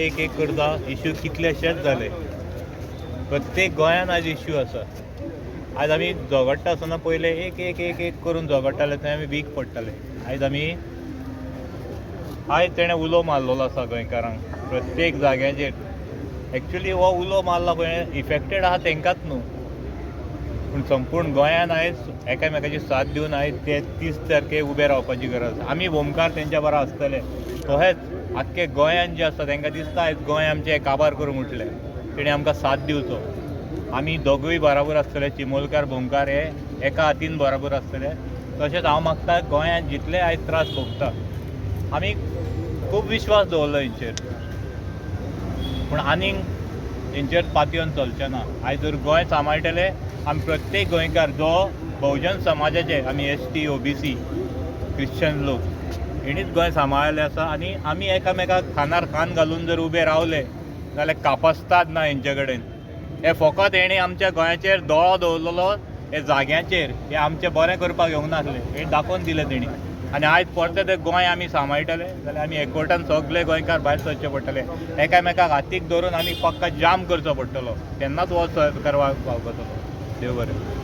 एक एक करता इश्यू कितलेशेच जाले. प्रत्येक गोंयान आज इश्यू आसा. आज आमी झगडटा आसतना पयले एक एक एक एक करून झगडटाले थंय आमी वीक पडटाले. आयज तेणें उलो मारलेलो आसा गोंयकारांक प्रत्येक जाग्याचेर. एक्चुली हो उलो मारला पळय इफेक्टेड आहा तेंकाच न्हू, पूण संपूर्ण गोंयान आयज एकामेकाची साथ दिवन आयज ते 30 तारखेक उबे रावपाची गरज. आमी होमकार तेंच्या बरा आसतले तशेंच आख्खे गोंयान जे आसा तांकां दिसता आयज गोंय आमचें काबार करूंक उठलें. तेणें आमकां साथ दिवचो. आमी दोगूय बराबर आसतले, चिमोलकार भोमकार हे एका हातीन बराबर आसतले. तशेंच हांव मागता गोंयान जितले आयज त्रास भोगता आमी खूब विश्वास दवरलो हेंचेर, पूण आनीक हेंचेर पातयेवन चलचें ना. आयज जर गोंय सांबाळटले आमी प्रत्येक गोंयकार जो बहुजन समाजाचे आमी ST OBC क्रिश्चन लोक हेणीच गोंय सांबाळलें आसा. आनी आमी एकामेकाक खानार खान घालून जर उबे रावले जाल्यार कापस्ताद ना हेंचे कडेन. हे फकत हेणी आमच्या गोंयाचेर दोळो दवरलेलो हे जाग्याचेर, हे आमचें बरें करपाक येवंक नासलें हे दाखोवन दिलें तेणी. आनी आयज परते ते गोंय आमी सांबाळटले जाल्यार आमी एकवटान सगळे गोंयकार भायर सरचे पडटले. एकामेकाक हातीक धरून आमी पक्का जाम करचो पडटलो, तेन्नाच हो करपाक पावतलो. देव बरें.